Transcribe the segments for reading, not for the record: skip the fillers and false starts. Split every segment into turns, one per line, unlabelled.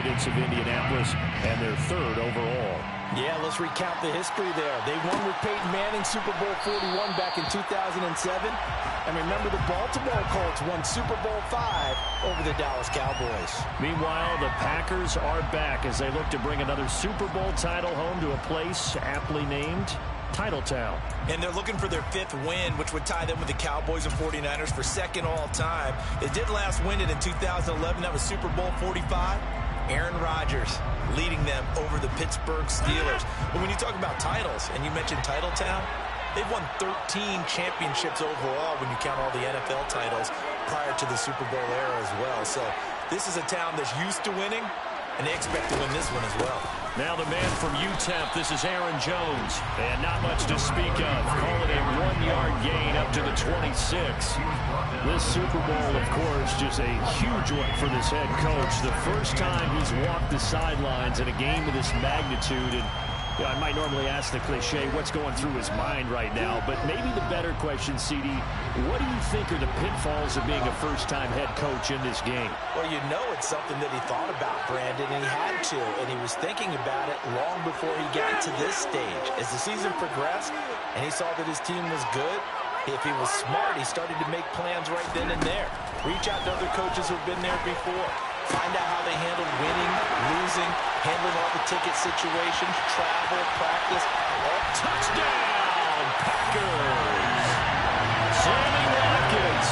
residents of Indianapolis, and they're third overall.
Yeah, let's recount the history there. They won with Peyton Manning Super Bowl 41 back in 2007. And remember, the Baltimore Colts won Super Bowl 5 over the Dallas Cowboys.
Meanwhile, the Packers are back as they look to bring another Super Bowl title home to a place aptly named Titletown.
And they're looking for their 5th win, which would tie them with the Cowboys and 49ers for 2nd all-time. They did last win it in 2011. That was Super Bowl 45. Aaron Rodgers leading them over the Pittsburgh Steelers. But when you talk about titles, and you mentioned Titletown, they've won 13 championships overall when you count all the NFL titles prior to the Super Bowl era as well. So this is a town that's used to winning, and they expect to win this one as well.
Now the man from UTEP, this is Aaron Jones. And not much to speak of. Call it a 1-yard gain up to the 26. This Super Bowl, of course, just a huge one for this head coach. The first time he's walked the sidelines in a game of this magnitude. And you know, I might normally ask the cliche, what's going through his mind right now? But maybe the better question, CD, what do you think are the pitfalls of being a first-time head coach in this game?
Well, you know it's something that he thought about, Brandon, and he had to. And he was thinking about it long before he got to this stage. As the season progressed and he saw that his team was good, if he was smart, he started to make plans right then and there. Reach out to other coaches who've been there before. Find out how they handled winning, losing, handling all the ticket situations, travel, practice.
Touchdown, Packers! Sammy Watkins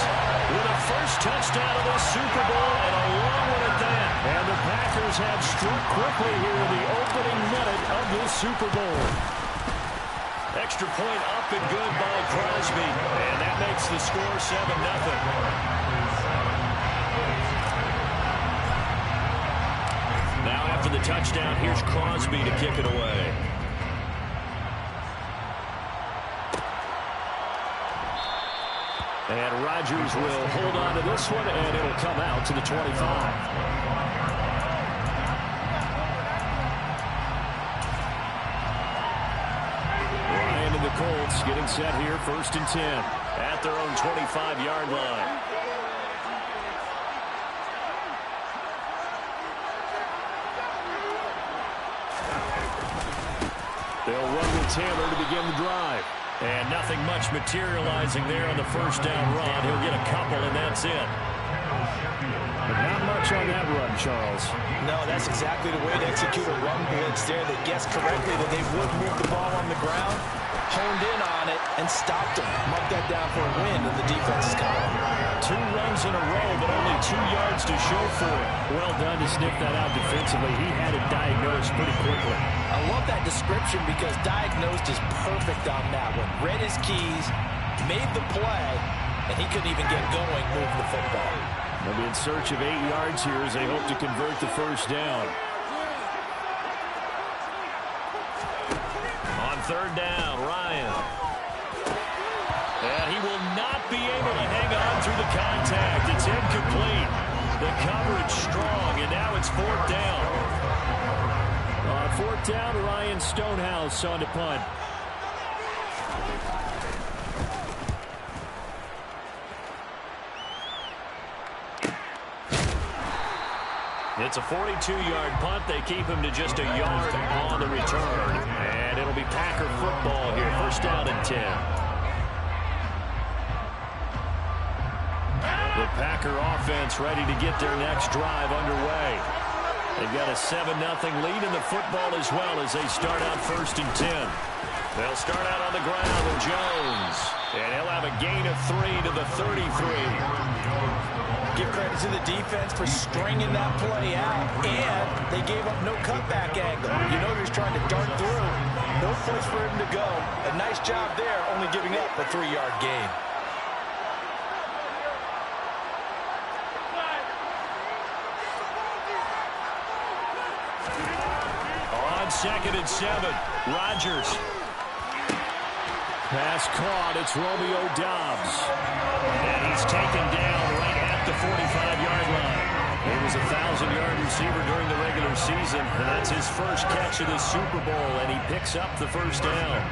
with a first touchdown of the Super Bowl, and a long one at that. And the Packers have struck quickly here in the opening minute of this Super Bowl. Extra point up and good by Crosby, and that makes the score 7-0. Now after the touchdown, here's Crosby to kick it away. And Rodgers will hold on to this one, and it'll come out to the 25. Ryan and the Colts getting set here, 1st and 10 at their own 25-yard line. They'll run with Taylor to begin the drive. And nothing much materializing there on the first down run. He'll get a couple, and that's it. But not much on that run, Charles.
No, that's exactly the way to execute a run blitz there. They guessed correctly that they would move the ball on the ground, honed in on it, and stopped him. Marked that down for a win in the defense's column.
2 runs in a row, but only 2 yards to show for it. Well done to sniff that out defensively. He had it diagnosed pretty quickly.
I love that description because diagnosed is perfect on that one. Read his keys, made the play, and he couldn't even get going moving the football.
They'll be in search of 8 yards here as they hope to convert the first down. On 3rd down, Ryan. And he will not be able to hang on through the contact. It's incomplete. The coverage strong, and now it's 4th down. On 4th down, Ryan Stonehouse on to punt. It's a 42-yard punt. They keep him to just a yard on the return. And it'll be Packer football here. 1st down and 10. The Packer offense ready to get their next drive underway. They've got a 7-0 lead in the football as well as they start out 1st and 10. They'll start out on the ground with Jones. And he'll have a gain of 3 to the 33.
Give credit to the defense for stringing that play out, and they gave up no cutback angle. You know he's trying to dart through. No place for him to go. A nice job there, only giving up a 3-yard gain.
On 2nd and 7, Rodgers. Pass caught. It's Romeo Doubs. And he's taken down right at the 45-yard line. He was a 1,000-yard receiver during the regular season, and that's his first catch of the Super Bowl, and he picks up the first down.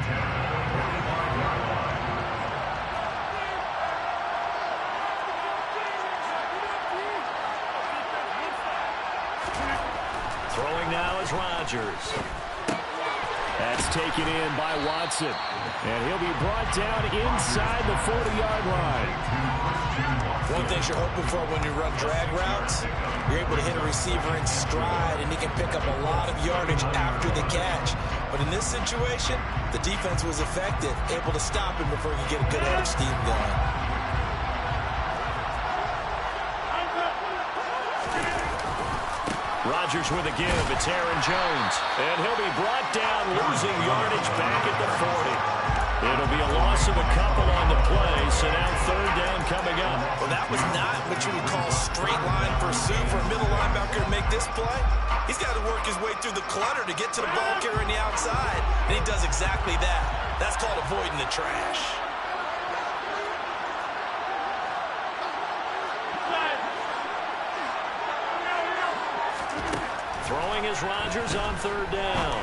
Throwing now is Rodgers. That's taken in by Watson. And he'll be brought down inside the 40-yard line.
One thing you're hoping for when you run drag routes, you're able to hit a receiver in stride, and he can pick up a lot of yardage after the catch. But in this situation, the defense was effective, able to stop him before he could get a good head of steam going.
Rodgers with a give. It's Aaron Jones. And he'll be brought down, losing yardage back at the 40. It'll be a loss of a couple on the play, so now third down coming up.
Well, that was not what you would call straight line pursuit for a middle linebacker to make this play. He's got to work his way through the clutter to get to the ball carrier on the outside, and he does exactly that. That's called avoiding the trash.
Throwing is Rodgers on third down.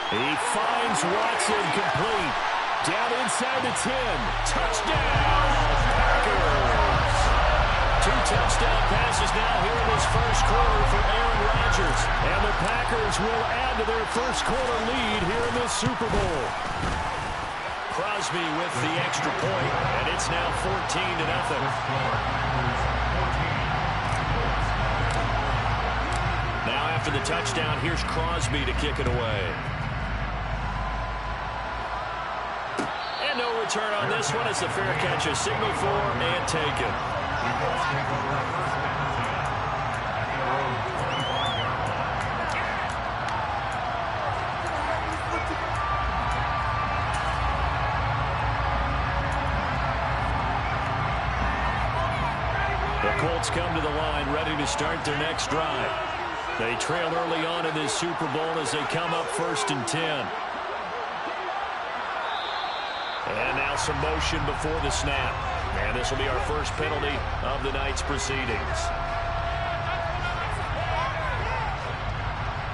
He finds Watson complete. Down inside the 10. Touchdown, Packers. 2 touchdown passes now here in this first quarter for Aaron Rodgers. And the Packers will add to their first quarter lead here in this Super Bowl. Crosby with the extra point, and it's now 14-0. Now after the touchdown, here's Crosby to kick it away. And no return on this one as the fair catch is signaled for and taken. The Colts come to the line ready to start their next drive. They trail early on in this Super Bowl as they come up 1st and 10. And now some motion before the snap. And this will be our first penalty of the night's proceedings.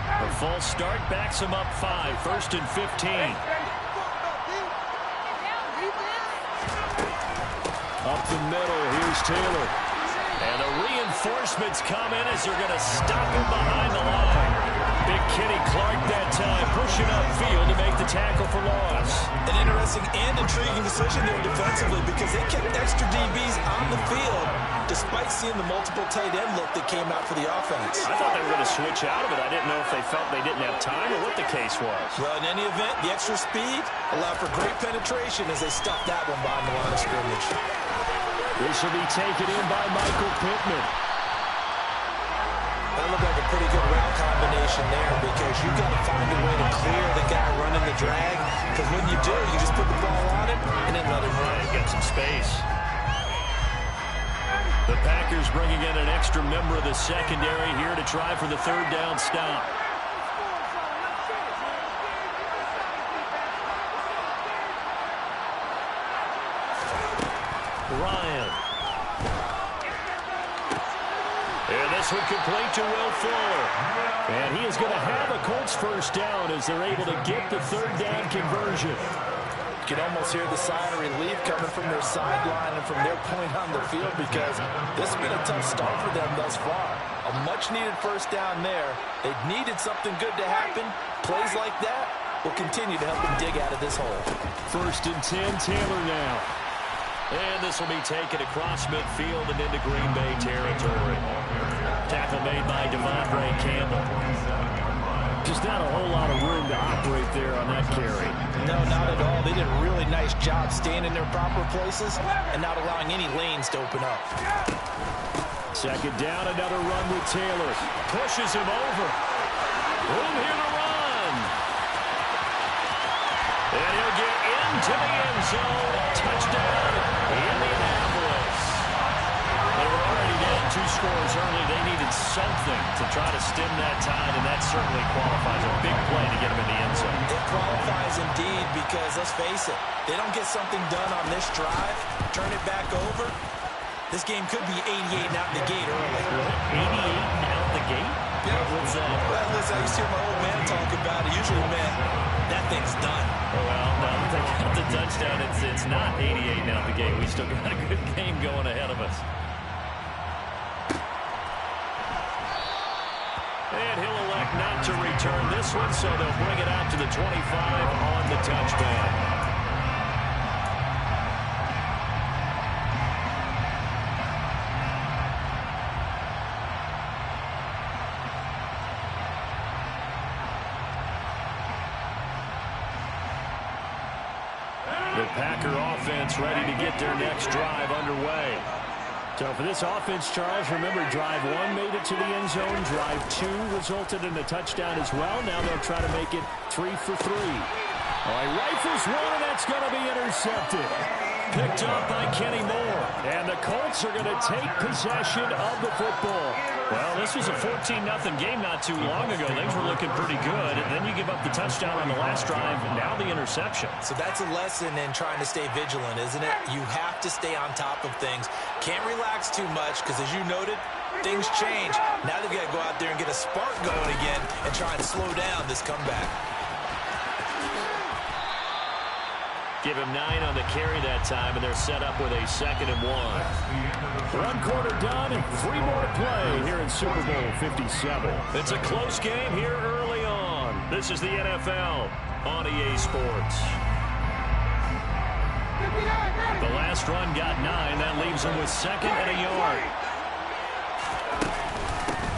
A false start backs them up 5. 1st and 15. Up the middle, here's Taylor. And the reinforcements come in as they're going to stop him behind the line. Big Kenny Clark that time pushing upfield to make the tackle for loss.
An interesting and intriguing decision there defensively because they kept extra DBs on the field despite seeing the multiple tight end look that came out for the offense.
I thought they were going to switch out of it. I didn't know if they felt they didn't have time or what the case was.
Well, in any event, the extra speed allowed for great penetration as they stuffed that one behind the line of scrimmage.
This will be taken in by Michael Pittman.
That looked like a pretty good route combination there because you've got to find a way to clear the guy running the drag. Because when you do, you just put the ball on him and then let him run.
Get some space. The Packers bringing in an extra member of the secondary here to try for the third down stop. Ryan. And this one complete to Will Fuller. And he is going to have a Colts first down as they're able to get the third down conversion.
You can almost hear the sigh of relief coming from their sideline and from their point on the field because this has been a tough start for them thus far. A much-needed first down there. They needed something good to happen. Plays like that will continue to help them dig out of this hole.
1st and 10, Taylor now. And this will be taken across midfield and into Green Bay territory. Tackle made by Devondre Campbell. Just not a whole lot of room to operate there on that carry.
No, not at all. They did a really nice job staying in their proper places and not allowing any lanes to open up.
2nd down, another run with Taylor. Pushes him over. Room here to run. And he'll get into the end zone. Touchdown, Indianapolis. They were already down 2 scores early. They needed something to try to stem that tide, and that certainly qualifies. A big play to get them in the end zone.
It qualifies indeed because, let's face it, they don't get something done on this drive, turn it back over, this game could be 88 and out the gate early.
88 and out the gate?
Yeah.
What's that?
Well, listen, I used to hear my old man talk about it. Usually meant that thing's done.
Well, no, they got the touchdown. It's not 88 and out the gate. We still got a good game going ahead of us. And he'll elect not to return this one, so they'll bring it out to the 25 on the touchdown. The Packer offense ready to get their next drive underway. So for this offense, Charles, remember, drive 1 made it to the end zone. Drive 2 resulted in a touchdown as well. Now they'll try to make it 3 for 3. All right, rifles one, and that's going to be intercepted. Picked up by Kenny Moore. And the Colts are going to take possession of the football. Well, this was a 14-0 game not too long ago. Things were looking pretty good. And then you give up the touchdown on the last drive, and now the interception.
So that's a lesson in trying to stay vigilant, isn't it? You have to stay on top of things. Can't relax too much because, as you noted, things change. Now they've got to go out there and get a spark going again and try and slow down this comeback.
Give him 9 on the carry that time, and they're set up with a 2nd and 1. 1 quarter done and 3 more to play here in Super Bowl 57. It's a close game here early on. This is the NFL on EA Sports. The last run got 9. That leaves him with 2nd and a yard.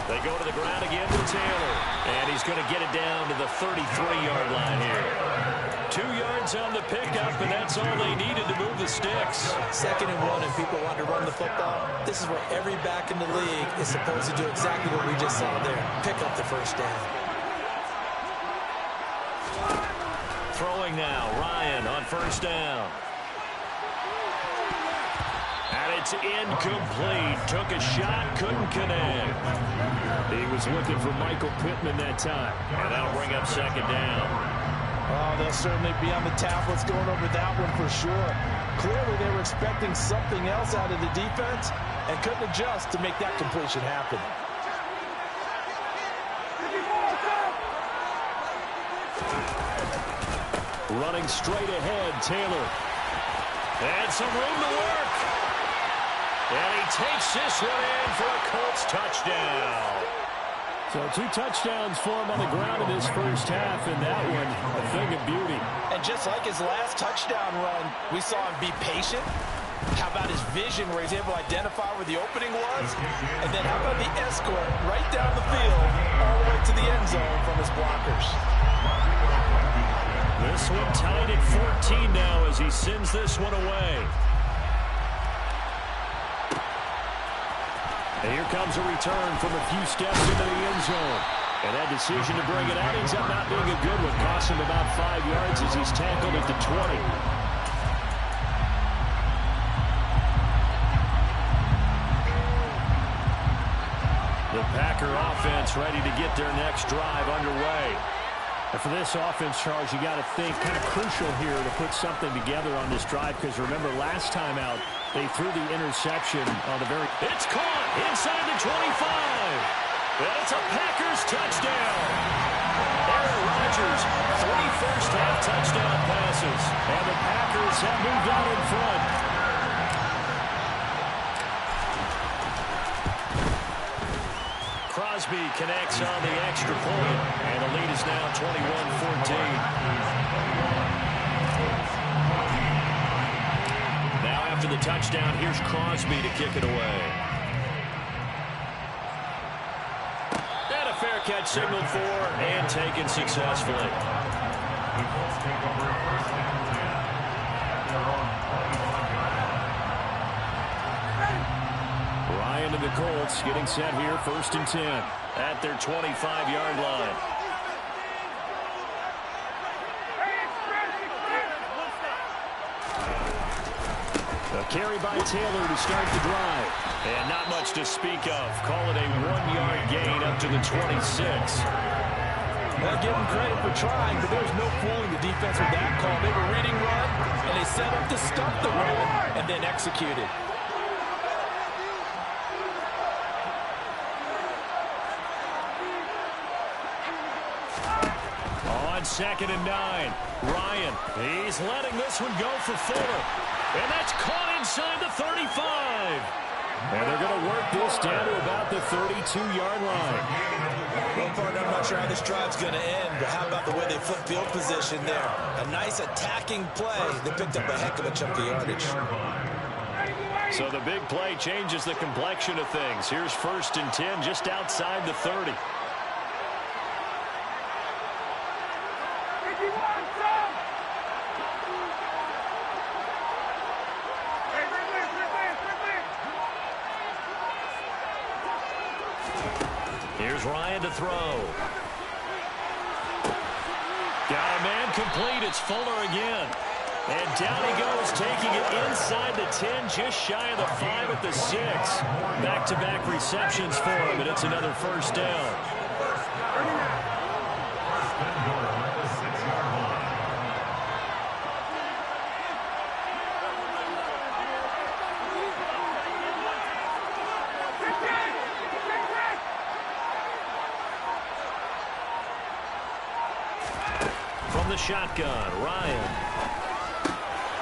They go to the ground again with Taylor, and he's going to get it down to the 33-yard line here. 2 yards on the pickup, and that's all they needed to move the sticks.
2nd and 1, and people want to run the football. This is where every back in the league is supposed to do exactly what we just saw there. Pick up the first down.
Throwing now, Ryan on first down. And it's incomplete. Took a shot, couldn't connect. He was looking for Michael Pittman that time. And that'll bring up 2nd down.
Oh, they'll certainly be on the tablets going over that one for sure. Clearly, they were expecting something else out of the defense and couldn't adjust to make that completion happen.
Running straight ahead, Taylor. And some room to work. And he takes this one in for a Colts touchdown. So 2 touchdowns for him on the ground in this first half, and that one a thing of beauty.
And just like his last touchdown run, we saw him be patient. How about his vision where he's able to identify where the opening was? And then how about the escort right down the field all the way to the end zone from his blockers?
This one tied at 14 now as he sends this one away. And here comes a return from a few steps into the end zone. And that decision to bring it out ends up not being a good one. Costs him about 5 yards as he's tackled at the 20. The Packer offense ready to get their next drive underway. And for this offense, Charles, you got to think kind of crucial here to put something together on this drive, because remember last time out they threw the interception on the very... It's caught inside the 25. And it's a Packers touchdown. Aaron Rodgers, 3 first-half touchdown passes. And the Packers have moved out in front. Crosby connects on the extra point, and the lead is now 21-14. Now after the touchdown, here's Crosby to kick it away. And a fair catch signaled for and taken successfully. Ryan and the Colts getting set here, 1st and 10 at their 25-yard line. A carry by Taylor to start the drive. And not much to speak of. Call it a 1-yard gain up to the 26.
Well, give them credit for trying, but there's no fooling the defense with that call. They were reading run, and they set up to stop the run, and then executed.
On 2nd and 9, Ryan, he's letting this one go for Fuller. And that's caught inside the 35. And they're going to work this down to about the 32-yard line.
Well,
partner, I'm not sure how this drive's going to end, but how about the way they flip field position there? A nice attacking play. They picked up a heck of a chunk of yardage.
So the big play changes the complexion of things. Here's 1st and 10 just outside the 30. Here's Ryan to throw. Got a man complete. It's Fuller again. And down he goes, taking it inside the 10, just shy of the 5 at the 6. Back-to-back receptions for him, and it's another 1st down. From the shotgun, Ryan.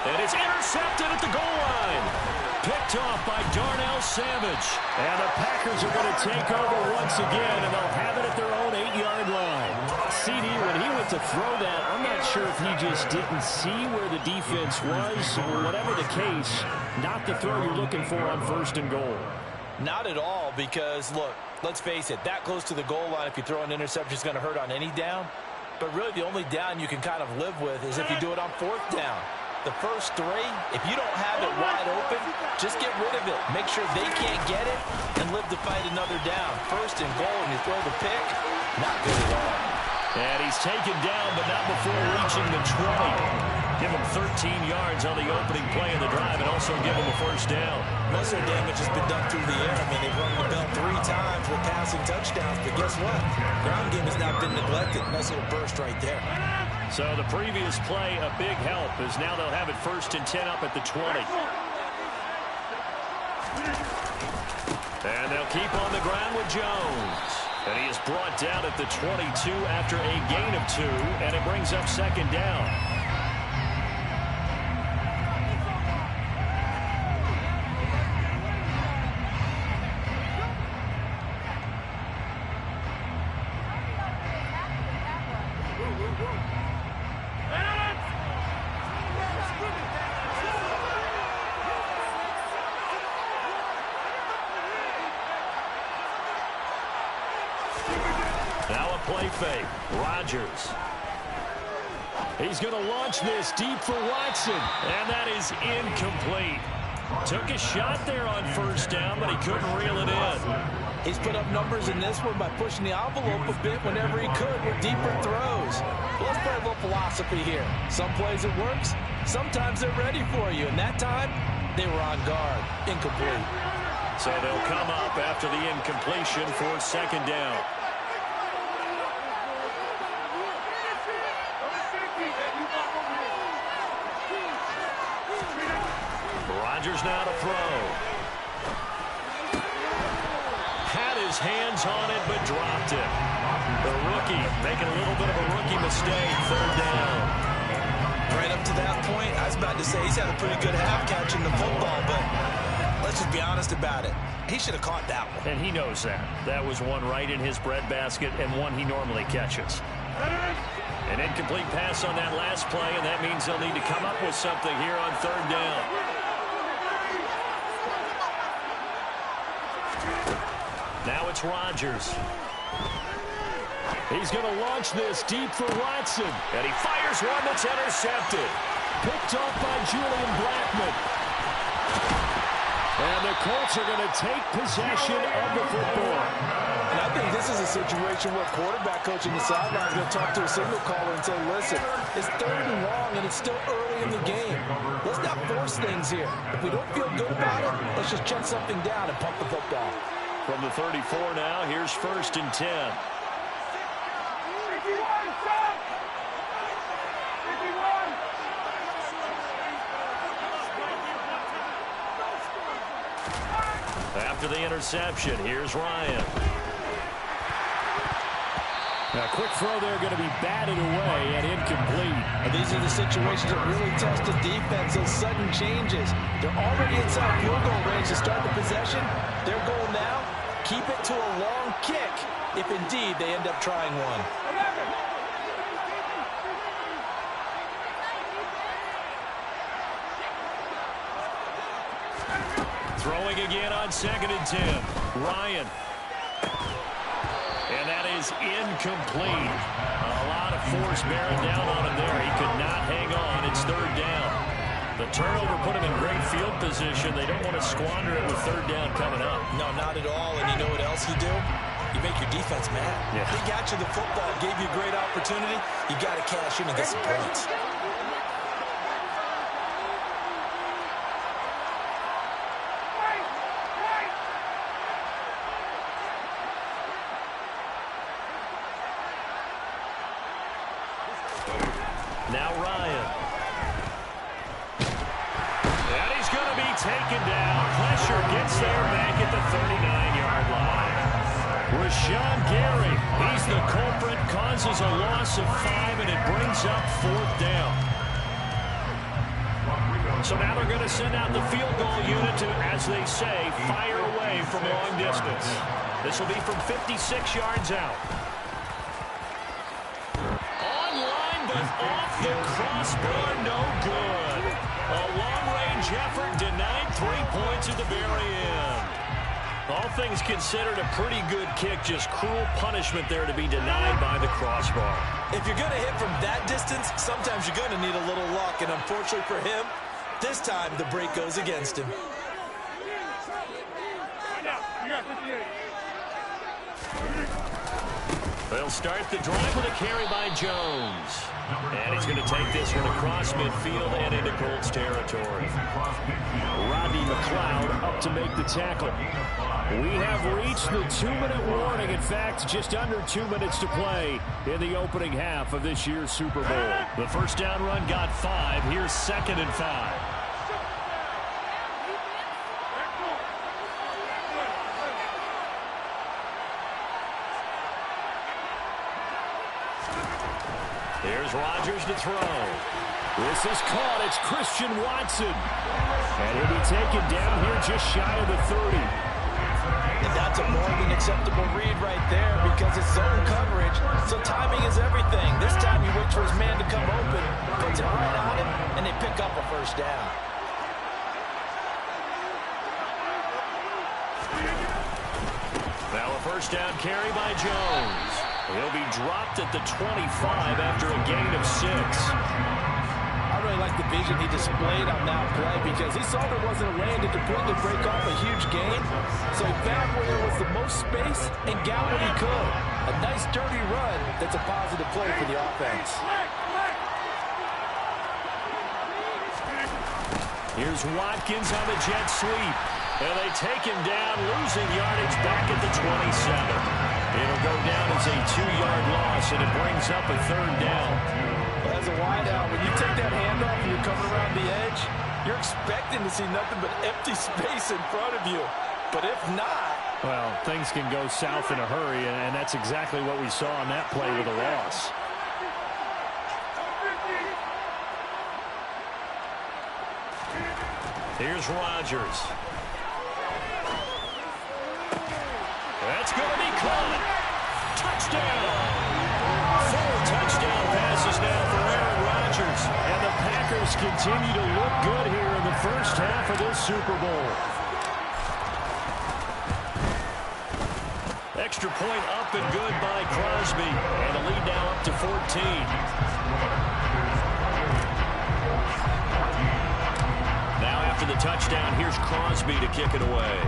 And it's intercepted at the goal line. Picked off by Darnell Savage. And the Packers are going to take over once again, and they'll have it at their own 8-yard line. CD, when he went to throw that, I'm not sure if he just didn't see where the defense was, or whatever the case, not the throw you're looking for on 1st and goal.
Not at all, because, look, let's face it, that close to the goal line, if you throw an interception, is going to hurt on any down. But really, the only down you can kind of live with is if you do it on 4th down. The first 3, if you don't have it wide open, just get rid of it. Make sure they can't get it and live to fight another down. 1st and goal, and you throw the pick, not good at all.
And he's taken down, but not before reaching the 20. Give him 13 yards on the opening play of the drive and also give him a 1st down.
Most of their damage has been done through the air. I mean, they've rung the bell 3 times with passing touchdowns, but guess what? Ground game has not been neglected. Nice little burst right there.
So the previous play, a big help, as now they'll have it 1st and 10 up at the 20. And they'll keep on the ground with Jones. And he is brought down at the 22 after a gain of 2, and it brings up 2nd down. Now a play fake. Rodgers. He's going to launch this deep for Watson, and that is incomplete. Took a shot there on 1st down, but he couldn't reel it in.
He's put up numbers in this one by pushing the envelope a bit whenever he could with deeper throws. But let's play a little philosophy here. Some plays it works, sometimes they're ready for you, and that time they were on guard. Incomplete.
So they'll come up after the incompletion for 2nd down. Rodgers now to throw. Had his hands on it, but dropped it. The rookie making a little bit of a rookie mistake. 3rd down.
Right up to that point, I was about to say he's had a pretty good half catching the football, but let's just be honest about it. He should have caught that one.
And he knows that. That was one right in his breadbasket and one he normally catches. An incomplete pass on that last play, and that means they'll need to come up with something here on 3rd down. Now it's Rodgers. He's going to launch this deep for Watson. And he fires one that's intercepted. Picked off by Julian Blackmon. And the Colts are going to take possession of the football.
And I think this is a situation where quarterback coach in the sideline is going to talk to a signal caller and say, listen, it's 3rd and long, and it's still early in the game. Let's not force things here. If we don't feel good about it, let's just check something down and pump the football.
From the 34 now, here's 1st and 10. After the interception, here's Ryan. A quick throw there going to be batted away and incomplete.
And these are the situations that really test the defense, those sudden changes. They're already inside field goal range to start the possession. Their goal now, keep it to a long kick if indeed they end up trying one.
Throwing again on 2nd and 10. Ryan. And that is incomplete. A lot of force bearing down on him there. He could not hang on. It's 3rd down. The turnover put him in great field position. They don't want to squander it with 3rd down coming up.
No, not at all. And you know what else you do? You make your defense mad.
Yeah.
They got you the football, gave you a great opportunity. You got to cash in and get some points.
Now Ryan. And he's going to be taken down. Pressure gets there back at the 39-yard line. Rashawn Gary, he's the culprit, causes a loss of 5, and it brings up 4th down. So now they're going to send out the field goal unit to, as they say, fire away from long distance. This will be from 56 yards out. Off the crossbar, no good. A long-range effort denied 3 points at the very end. All things considered, a pretty good kick, just cruel punishment there to be denied by the crossbar.
If you're going to hit from that distance, sometimes you're going to need a little luck, and unfortunately for him, this time the break goes against him.
They'll start the drive with a carry by Jones. And he's going to take this one across midfield and into Colts territory. Rodney McLeod up to make the tackle. We have reached the 2-minute warning. In fact, just under 2 minutes to play in the opening half of this year's Super Bowl. The first down run got 5. Here's 2nd and 5. Here's Rodgers to throw. This is caught. It's Christian Watson. And he'll be taken down here just shy of the 30.
And that's a more than acceptable read right there because it's zone coverage, so timing is everything. This time he waits for his man to come open, puts it right on him, and they pick up a first down.
Now a first down carry by Jones. He'll be dropped at the 25 after a gain of 6.
I really like the vision he displayed on that play because he saw there wasn't a lane to completely break off a huge gain. So he found where there was the most space and got what he could. A nice dirty run that's a positive play for the offense.
Here's Watkins on the jet sweep. And they take him down, losing yardage back at the 27. It'll go down as a 2-yard loss, and it brings up a 3rd down.
Well, as a wideout, when you take that handoff and you're coming around the edge, you're expecting to see nothing but empty space in front of you. But if not...
Well, things can go south in a hurry, and that's exactly what we saw on that play with a loss. Here's Rodgers. That's going to be caught. Touchdown. 4 touchdown passes now for Aaron Rodgers. And the Packers continue to look good here in the first half of this Super Bowl. Extra point up and good by Crosby. And the lead now up to 14. Now after the touchdown, here's Crosby to kick it away.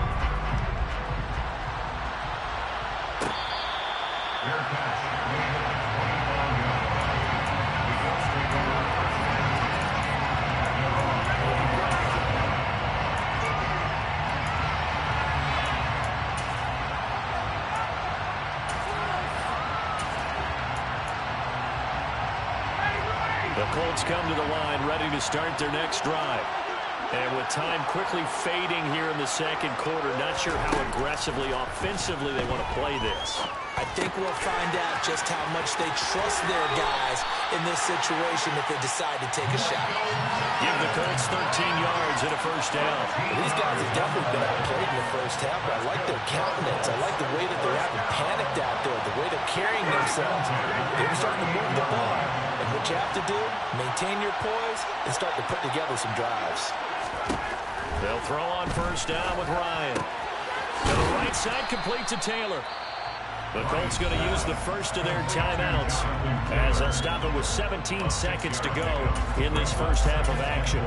The Colts come to the line ready to start their next drive. And with time quickly fading here in the second quarter, not sure how aggressively, offensively they want to play this.
I think we'll find out just how much they trust their guys in this situation if they decide to take a shot.
Give the Colts 13 yards and a first down.
These guys have definitely been outplayed in the first half, but I like their countenance. I like the way that they haven't panicked out there, the way they're carrying themselves. They're starting to move the ball. And what you have to do, maintain your poise and start to put together some drives.
They'll throw on first down with Ryan. To the right side, complete to Taylor. The Colts going to use the first of their timeouts as they'll stop it with 17 seconds to go in this first half of action.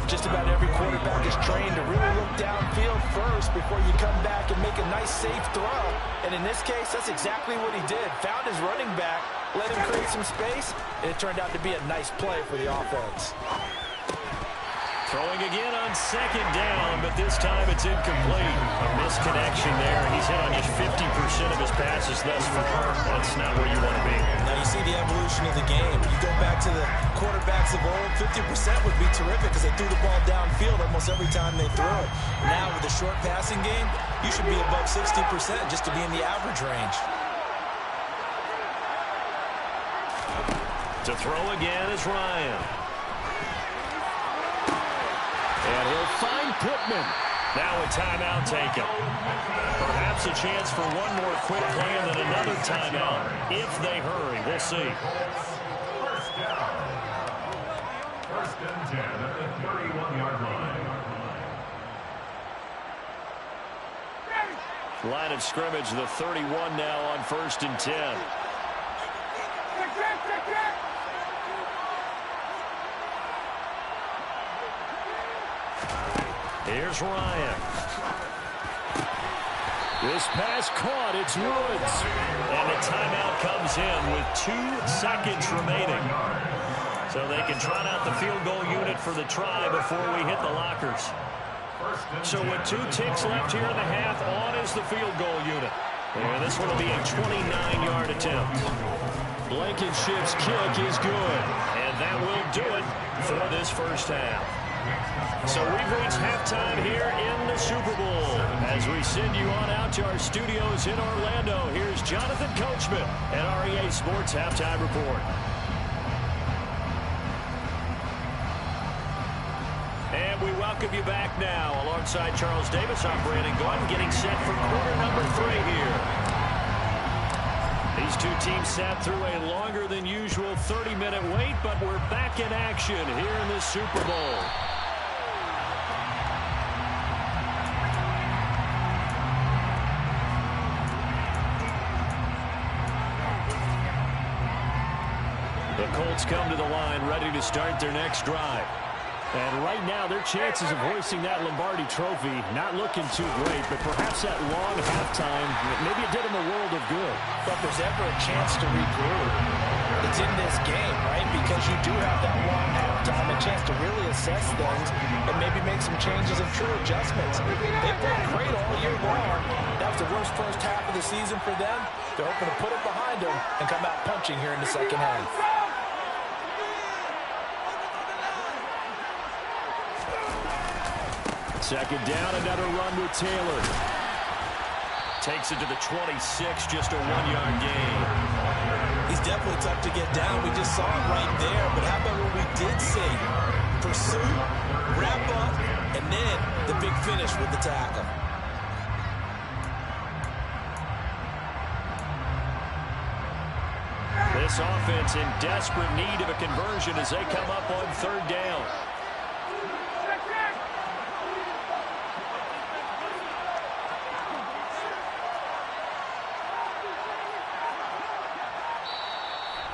Just about every quarterback is trained to really look downfield first before you come back and make a nice, safe throw. And in this case, that's exactly what he did. Found his running back, let him create some space, and it turned out to be a nice play for the offense.
Throwing again on second down, but this time it's incomplete. A misconnection there. He's hit on just 50% of his passes thus far. That's not where you want to be.
Now you see the evolution of the game. You go back to the quarterbacks of old, 50% would be terrific because they threw the ball downfield almost every time they threw it. Now with the short passing game, you should be above 60% just to be in the average range.
To throw again is Ryan. And he'll find Pittman. Now a timeout taken. Perhaps a chance for one more quick play and then another timeout if they hurry. We'll see.
First and 10 at the 31-yard line.
Line of scrimmage, the 31 now on first and 10. Here's Ryan. This pass caught. It's Woods. And the timeout comes in with 2 seconds remaining. So they can trot out the field goal unit for the try before we hit the lockers. So with 2 ticks left here in the half, on is the field goal unit. And this one will be a 29-yard attempt. Blankenship's kick is good. And that will do it for this first half. So we've reached halftime here in the Super Bowl. As we send you on out to our studios in Orlando, here's Jonathan Coachman at REA Sports Halftime Report. And we welcome you back now alongside Charles Davis. I'm Brandon Gordon getting set for quarter number 3 here. These two teams sat through a longer than usual 30-minute wait, but we're back in action here in the Super Bowl. The Colts come to the line ready to start their next drive. And right now, their chances of hoisting that Lombardi trophy not looking too great, but perhaps that long halftime, maybe it did them a world of good.
But if there's ever a chance to regroup, it's in this game, right? Because you do have that long halftime, a chance to really assess things and maybe make some changes and true adjustments. They've played great all year long. That was the worst first half of the season for them. They're hoping to put it behind them and come out punching here in the second half.
Second down, another run with Taylor. Takes it to the 26, just a 1-yard gain.
He's definitely tough to get down. We just saw it right there. But how about what we did see? Pursuit, wrap up, and then the big finish with the tackle.
This offense in desperate need of a conversion as they come up on third down.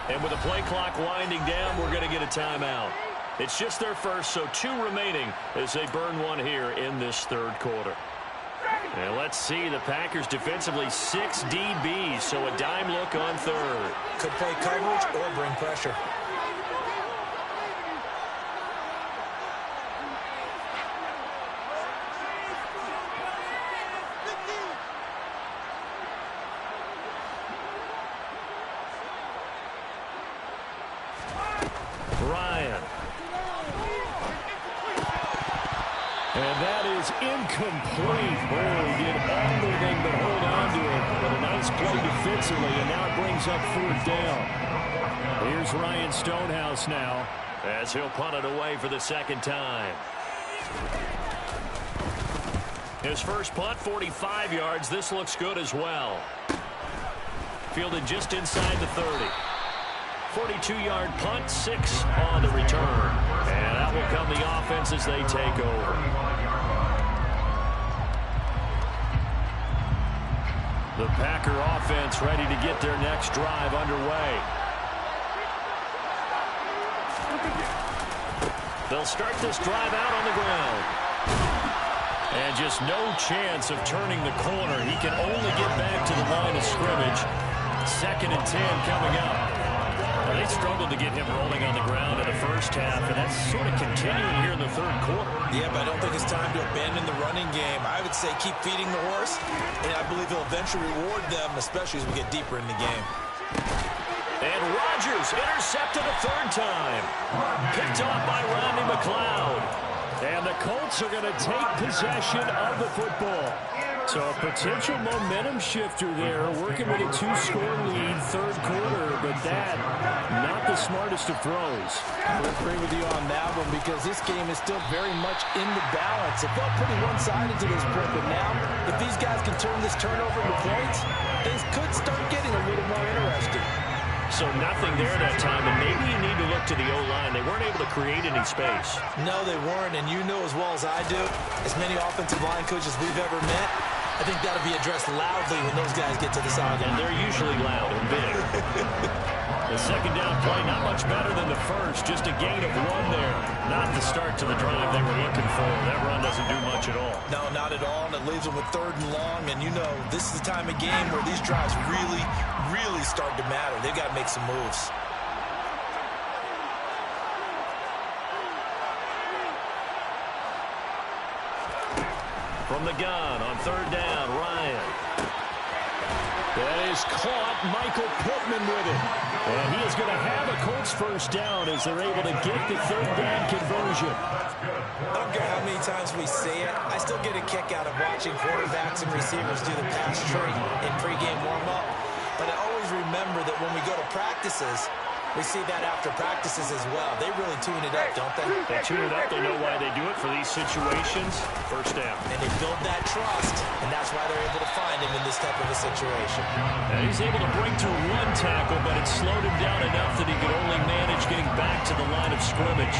And with the play clock winding down, we're going to get a timeout. It's just their first, so 2 remaining as they burn one here in this third quarter. And let's see, the Packers defensively 6 DBs, so a dime look on third.
Could play coverage or bring pressure.
Ryan. And that is incomplete. Oh, he did everything but hold on to it. But a nice play defensively, and now it brings up 4th down. Here's Ryan Stonehouse now, as he'll punt it away for the 2nd time. His first punt, 45 yards. This looks good as well. Fielded just inside the 30. 42-yard punt, 6 on the return. And that will come the offense as they take over. The Packer offense ready to get their next drive underway. They'll start this drive out on the ground. And just no chance of turning the corner. He can only get back to the line of scrimmage. 2nd and 10 coming up. Well, they struggled to get him rolling on the ground in the first half, and that's sort of continuing here in the 3rd quarter.
Yeah, but I don't think it's time to abandon the running game. I would say keep feeding the horse, and I believe he'll eventually reward them, especially as we get deeper in the game.
And Rodgers intercepted a 3rd time. Picked off by Rodney McLeod. And the Colts are going to take possession of the football. So a potential momentum shifter there, working with a 2-score lead, 3rd quarter, but that, not the smartest of throws.
I would agree with you on that one because this game is still very much in the balance. It felt pretty one-sided to this point, but now, if these guys can turn this turnover into points, things could start getting a little more interesting.
So nothing there that time, and maybe you need to look to the O-line. They weren't able to create any space.
No, they weren't, and you know as well as I do, as many offensive line coaches we've ever met, I think that'll be addressed loudly when those guys get to the sideline.
And they're usually loud and big. The 2nd down play, not much better than the first, just a gain of 1 there. Not the start to the drive they were looking for. That run doesn't do much at all.
No, not at all, and it leaves them with 3rd and long, and you know, this is the time of game where these drives really start to matter. They've got to make some moves.
From the gun on 3rd down, Ryan. That is caught. Michael Pittman with it. And he is going to have a Colts 1st down as they're able to get the 3rd down conversion.
I don't care how many times we say it, I still get a kick out of watching quarterbacks and receivers do the pass tree in pregame warm-up. But I always remember that when we go to practices, we see that after practices as well. They really tune it up, don't they?
They tune it up. They know why they do it for these situations. 1st down.
And they build that trust, and that's why they're able to find him in this type of a situation.
And he's able to break through 1 tackle, but it slowed him down enough that he could only manage getting back to the line of scrimmage.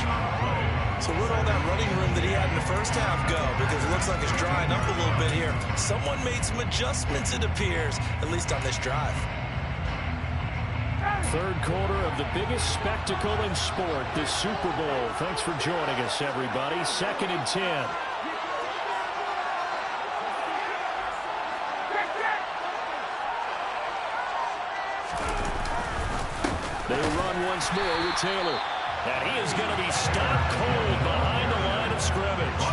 So where'd all that running room that he had in the first half go? Because it looks like it's drying up a little bit here. Someone made some adjustments, it appears, at least on this drive.
3rd quarter of the biggest spectacle in sport, the Super Bowl. Thanks for joining us, everybody. 2nd and 10. They run once more with Taylor. And he is going to be stopped cold behind the line of scrimmage.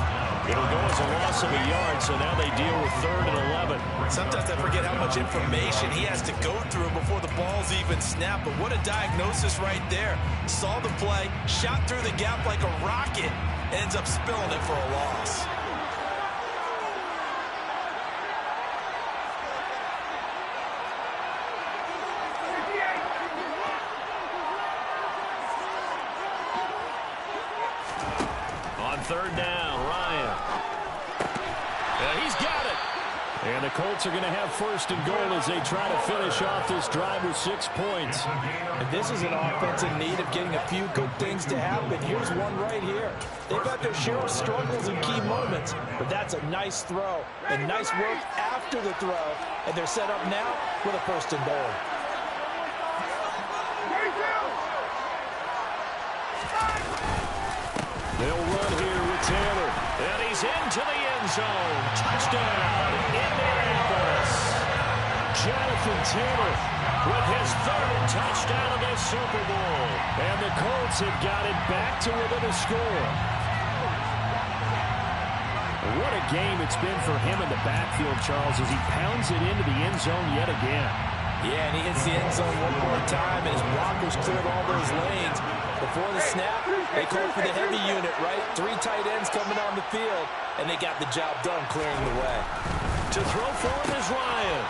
It'll go as a loss of a yard, so now they deal with 3rd and 11.
Sometimes I forget how much information he has to go through before the ball's even snapped, but what a diagnosis right there. Saw the play, shot through the gap like a rocket, ends up spilling it for a loss.
On 3rd down, Ryan. And he's got it. And the Colts are going to have 1st and goal as they try to finish off this drive with 6 points.
And this is an offense in need of getting a few good things to happen. Here's one right here. They've got their share of struggles in key moments, but that's a nice throw and nice work after the throw. And they're set up now with a 1st and goal.
They'll run here with Taylor. And he's into the end zone. Touchdown, Indianapolis. Jonathan Taylor with his 3rd touchdown of this Super Bowl. And the Colts have got it back to within a score. What a game it's been for him in the backfield, Charles, as he pounds it into the end zone yet again.
Yeah, and he hits the end zone one more time, and his blockers cleared all those lanes. Before the snap, they called for the heavy unit, right? 3 tight ends coming on the field, and they got the job done clearing the way.
To throw for him is Ryan.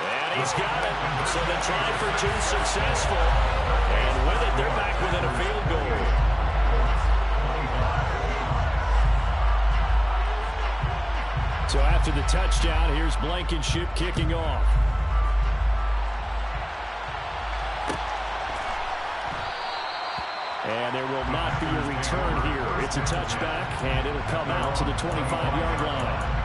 And he's got it. So the try for 2 successful. And with it, they're back within a field goal. So after the touchdown, here's Blankenship kicking off. And there will not be a return here. It's a touchback, and it'll come out to the 25-yard line.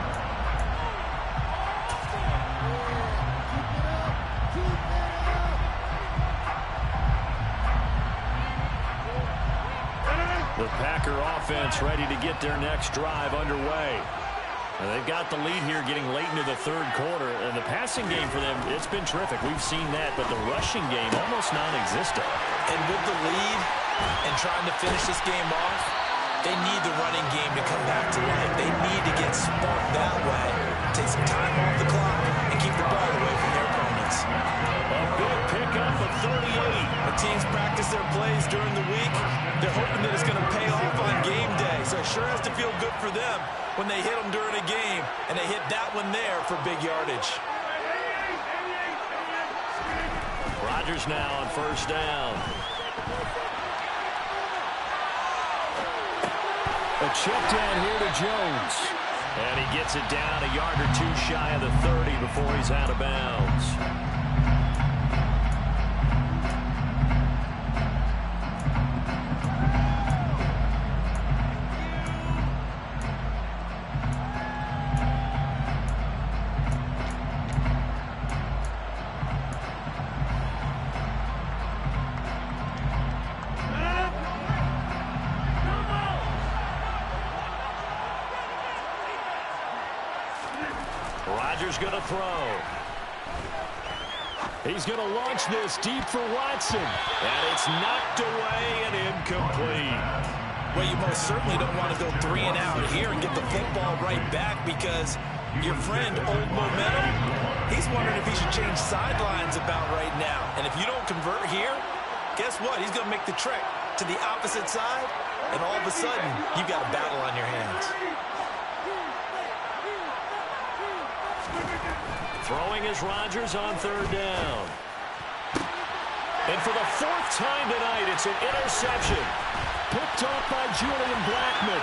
The Packer offense ready to get their next drive underway. And they've got the lead here getting late into the 3rd quarter. And the passing game for them, it's been terrific. We've seen that, but the rushing game almost non-existent.
And with the lead and trying to finish this game off, they need the running game to come back to life. They need to get sparked that way, take some time off the clock, and keep the ball away from their opponents.
A big pickup of 38.
The teams practice their plays during the week. They're hoping that it's going to pay off on game day. So it sure has to feel good for them when they hit them during a game, and they hit that one there for big yardage.
Rodgers now on 1st down. A check down here to Jones. And he gets it down a yard or 2 shy of the 30 before he's out of bounds. Rodgers going to throw. He's going to launch this deep for Watson. And it's knocked away and incomplete.
Well, you most certainly don't want to go 3 and out here and get the football right back, because your friend, Old Momentum, he's wondering if he should change sidelines about right now. And if you don't convert here, guess what? He's going to make the trek to the opposite side, and all of a sudden, you've got a battle on your hands.
Throwing is Rodgers on 3rd down. And for the 4th time tonight, it's an interception. Picked off by Julian Blackmon.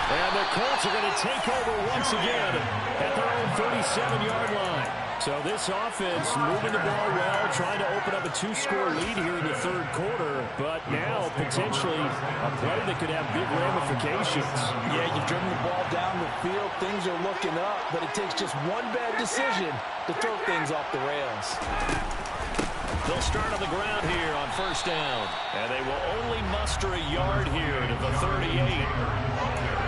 And the Colts are going to take over once again at their own 37-yard line. So this offense moving the ball well, trying to open up a 2-score lead here in the 3rd quarter, but now potentially a play that could have big ramifications.
Yeah, you've driven the ball down the field. Things are looking up, but it takes just one bad decision to throw things off the rails.
They'll start on the ground here on 1st down, and they will only muster a yard here to the 38.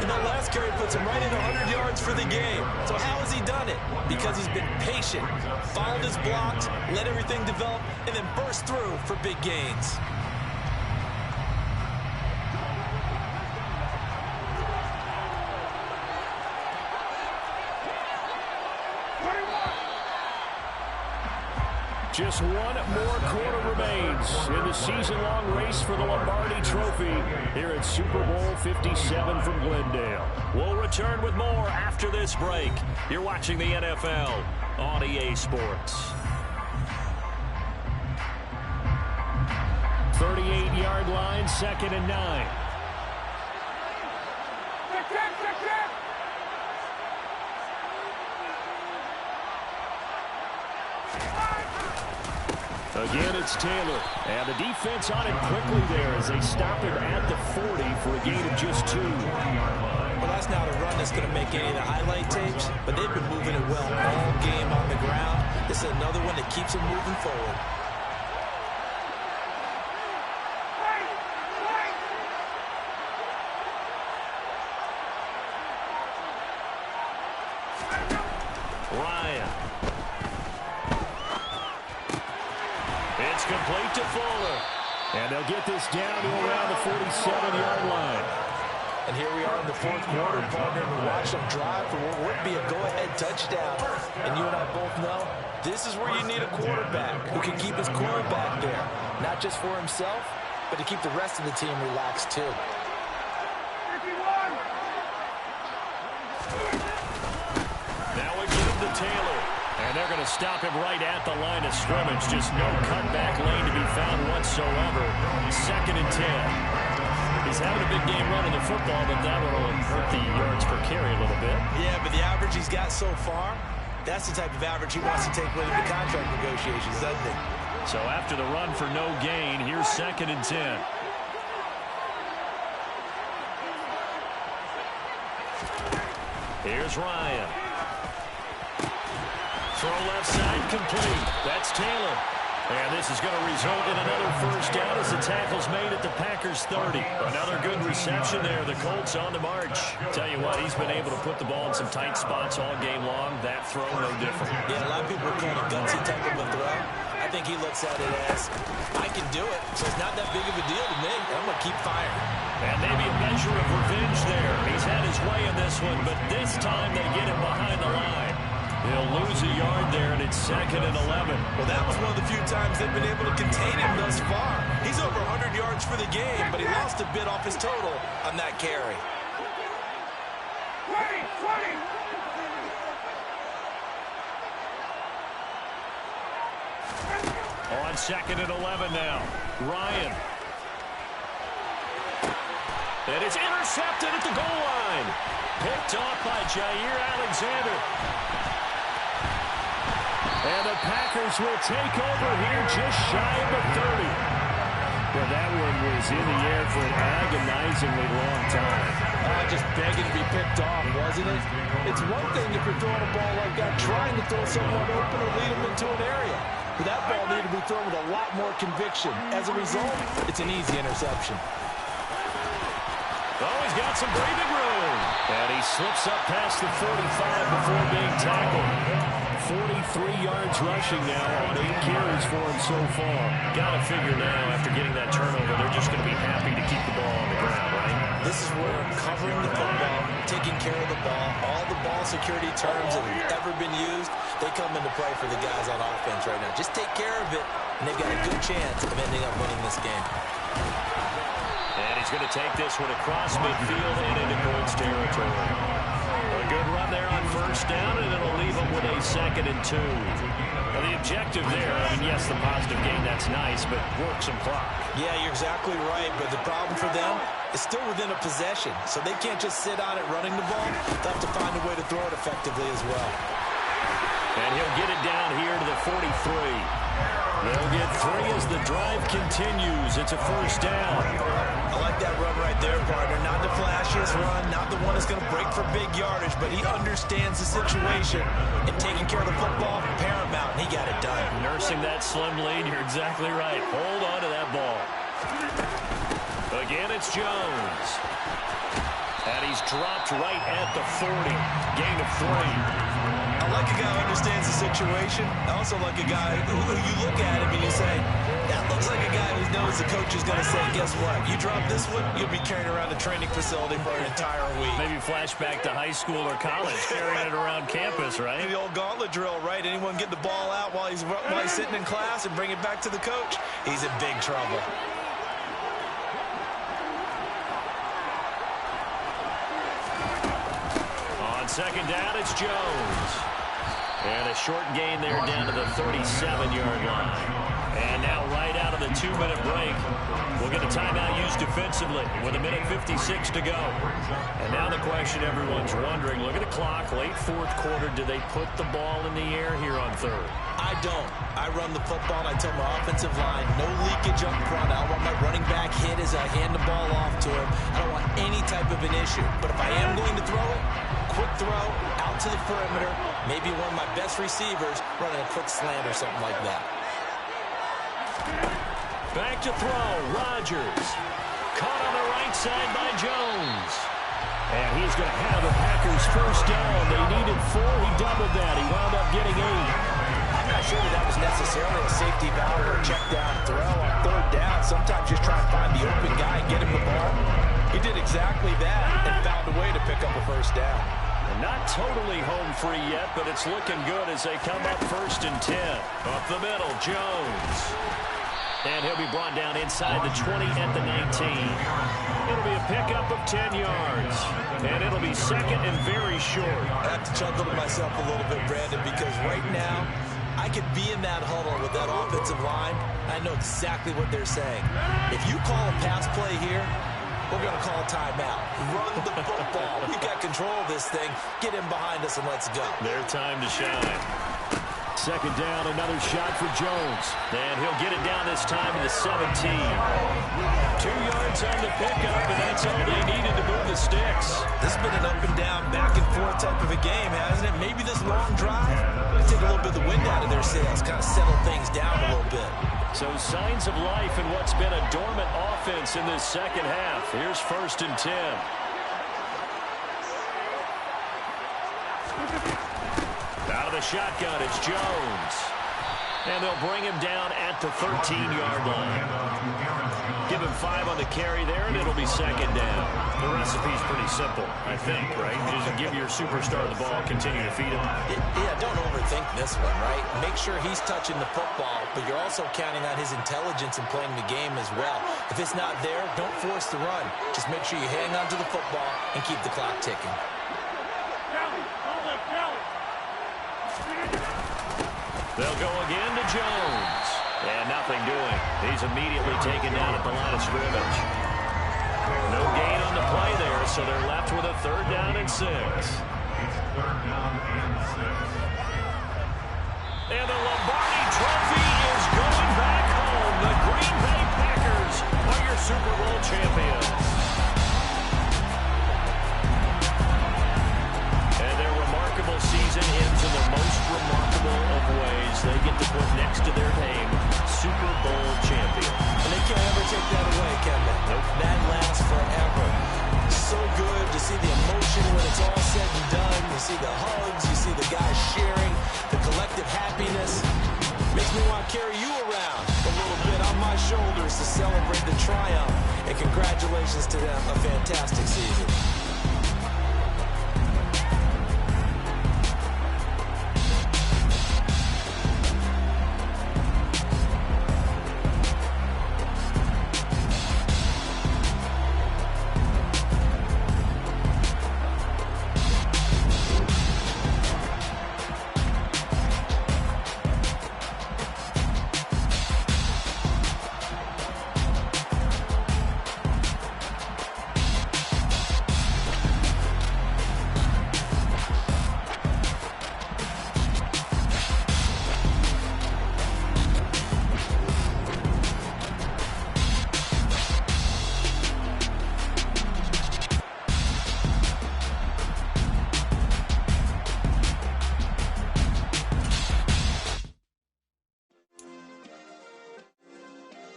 And that last carry puts him right in 100 yards for the game. So how has he done it? Because he's been patient, followed his blocks, let everything develop, and then burst through for big gains.
Just one more quarter remains in the season-long race for the Lombardi Trophy here at Super Bowl 57 from Glendale. We'll return with more after this break. You're watching the NFL on EA Sports. 38-yard line, 2nd and 9. Again, it's Taylor. And the defense on it quickly there as they stop him at the 40 for a gain of just 2.
Well, that's not a run that's going to make any of the highlight tapes, but they've been moving it well all game on the ground. This is another one that keeps them moving forward.
Ryan. It's complete to Fuller. And they'll get this down to around the 47-yard line.
And here we are in the 4th quarter, partner, and watch them drive for what would be a go-ahead touchdown. And you and I both know this is where you need a quarterback who can keep his cool back there, not just for himself, but to keep the rest of the team relaxed too.
Now we give to Taylor. And they're going to stop him right at the line of scrimmage. Just no cutback lane to be found whatsoever. 2nd and 10. He's having a big game running the football, but that will hurt the yards per carry a little bit.
Yeah, but the average he's got so far, that's the type of average he wants to take with him to contract negotiations, doesn't it?
So after the run for no gain, here's 2nd and 10. Here's Ryan. Throw left side complete. That's Taylor. And this is going to result in another first down as the tackle's made at the Packers' 30. Another good reception there. The Colts on the march. Tell you what, he's been able to put the ball in some tight spots all game long. That throw, no different.
Yeah, a lot of people are calling a gutsy type of a throw. I think he looks at it as, I can do it, so it's not that big of a deal to me. I'm going to keep firing.
And maybe a measure of revenge there. He's had his way in this one, but this time they get him behind the line. They'll lose a yard there, and it's 2nd and 11.
Well, that was one of the few times they've been able to contain him thus far. He's over 100 yards for the game, but he lost a bit off his total on that carry.
20.
On 2nd and 11 now. Ryan. And it's intercepted at the goal line. Picked off by Jair Alexander. And the Packers will take over here just shy of the 30. Well, that one was in the air for an agonizingly long time.
Just begging to be picked off, wasn't it? It's one thing if you're throwing a ball like that, trying to throw someone open or lead them into an area. But that ball needed to be thrown with a lot more conviction. As a result, it's an easy interception.
Oh, he's got some breathing room. And he slips up past the 45 before being tackled. 43 yards rushing now on 8 carries for him so far. Got to figure now, after getting that turnover, they're just going to be happy to keep the ball on the ground, right?
This is where covering the football, taking care of the ball, all the ball security terms that have ever been used, they come into play for the guys on offense right now. Just take care of it, and they've got a good chance of ending up winning this game.
And he's going to take this one across midfield and into Colts territory. A good run there on first down, and it'll leave him with a 2nd and 2. Now, the objective there, I mean, yes, the positive gain, that's nice, but work some clock.
Yeah, you're exactly right, but the problem for them is still within a possession, so they can't just sit on it running the ball. They'll have to find a way to throw it effectively as well.
And he'll get it down here to the 43. They'll get 3 as the drive continues. It's a first down.
I like that run right there, partner. Not the flashiest run, not the one that's going to break for big yardage, but he understands the situation, and taking care of the football, paramount, and he got it done.
Nursing that slim lead, you're exactly right. Hold on to that ball. Again, it's Jones. And he's dropped right at the 40. Gain of 3.
I like a guy who understands the situation. I also like a guy who you look at him and you say, that looks like a guy who knows the coach is going to say, guess what? You drop this one, you'll be carrying around the training facility for an entire week.
Maybe flashback to high school or college, carrying it around campus, right?
The old gauntlet drill, right? Anyone get the ball out while he's sitting in class and bring it back to the coach? He's in big trouble.
On 2nd down, it's Jones. And a short gain there down to the 37-yard line. And now right out of the 2-minute break, we'll get a timeout used defensively with 1:56 to go. And now the question everyone's wondering, look at the clock, late 4th quarter, do they put the ball in the air here on 3rd?
I don't. I run the football, and I tell my offensive line, no leakage up front. I don't want my running back hit as I hand the ball off to him. I don't want any type of an issue. But if I am going to throw it, quick throw, out to the perimeter, maybe one of my best receivers running a quick slant or something like that.
Back to throw, Rodgers. Caught on the right side by Jones. And he's going to have the Packers first down. They needed 4. He doubled that. He wound up getting 8.
I'm not sure that was necessarily a safety valve or a check down throw on 3rd down. Sometimes just try to find the open guy and get him the ball. He did exactly that and found a way to pick up a first down.
And not totally home free yet, but it's looking good as they come up 1st and 10. Up the middle, Jones. And he'll be brought down inside the 20 at the 19. It'll be a pickup of 10 yards. And it'll be second and very short.
I have to chuckle to myself a little bit, Brandon, because right now, I could be in that huddle with that offensive line. I know exactly what they're saying. If you call a pass play here, we're going to call a timeout. Run the football. We've got control of this thing. Get him behind us and let's go.
Their time to shine. Second down, another shot for Jones. And he'll get it down this time in the 17. 2 yards on the pickup, and that's all they needed to move the sticks.
This has been an up and down, back and forth type of a game, hasn't it? Maybe this long drive will take a little bit of the wind out of their sails, kind of settle things down a little bit.
So signs of life in what's been a dormant offense in this second half. Here's 1st and 10. Out of the shotgun, it's Jones. And they'll bring him down at the 13-yard line. Give him 5 on the carry there, and it'll be second down. The recipe's pretty simple, I think, right? Just give your superstar the ball, continue to feed him.
Yeah, don't overthink this one, right? Make sure he's touching the football, but you're also counting on his intelligence in playing the game as well. If it's not there, don't force the run. Just make sure you hang on to the football and keep the clock ticking.
They'll go again to Jones. And nothing doing. He's immediately taken down at the line of scrimmage. No gain on the play there, so they're left with a 3rd down and 6.
It's 3rd down and 6.
And the Lombardi Trophy is going back home. The Green Bay Packers are your Super Bowl champions. And their remarkable season ends in the most remarkable of ways. They get to put next to their name, Super Bowl champion.
And they can't ever take that away, can they?
Nope.
That lasts forever. So good to see the emotion when it's all said and done. You see the hugs, you see the guys cheering, the collective happiness. Makes me want to carry you around a little bit on my shoulders to celebrate the triumph. And congratulations to them, a fantastic season.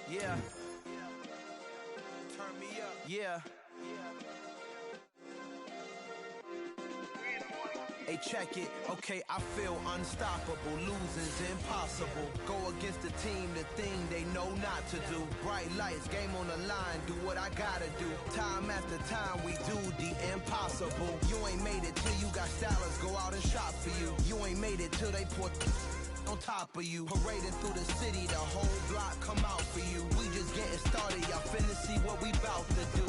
Yeah. Turn me up. Yeah. Hey, check it. Okay, I feel unstoppable. Losing's impossible. Go against the team, the thing they know not to do. Bright lights, game on the line. Do what I gotta do. Time after time, we do the impossible. You ain't made it till you got stylists go out and shop for you. You ain't made it till they put on top of you. Parading through the city, the whole block come out for you. We just getting started, y'all finna see what we bout to do.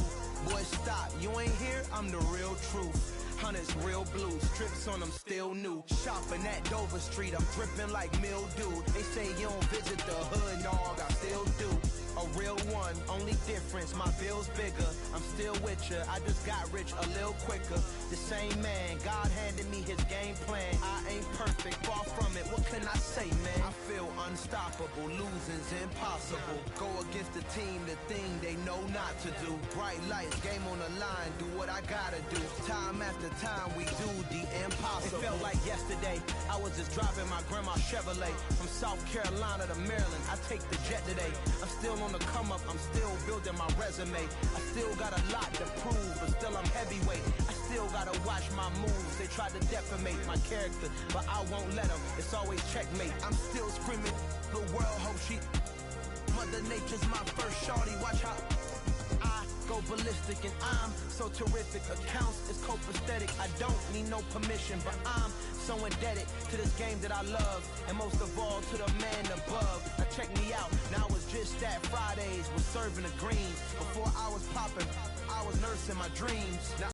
Boy, stop, you ain't here, I'm the real truth. Hunters, real blues, strips on them still new. Shopping at Dover Street, I'm dripping like mildew. They say you don't visit the hood, dog, I still do. A real one, only difference, my bill's bigger. I'm still with ya, I just got rich a little quicker. The same man, God handed me his game plan. I ain't perfect, far from it, what can I say, man? I feel unstoppable, losing's impossible. Go against the team, the thing they know not to do. Bright lights, game on the line, do what I gotta do. Time after time, we do the impossible. It felt like yesterday, I was just driving my grandma's Chevrolet. From South Carolina to Maryland, I take the jet today. I'm still on the come up, I'm still building my resume. I still got a lot to prove, but still I'm heavyweight. I still gotta watch my moves. They tried to defamate my character, but I won't let them. It's always checkmate. I'm still screaming, the world hope she. Mother Nature's my first shorty. Watch how I go ballistic, and I'm so terrific. Accounts is copacetic. I don't need no permission, but I'm So indebted to this game that I love, and most of all to the man above. Now check me out, now it's just that Fridays was serving the greens. Before I was popping, I was nursing my dreams. Now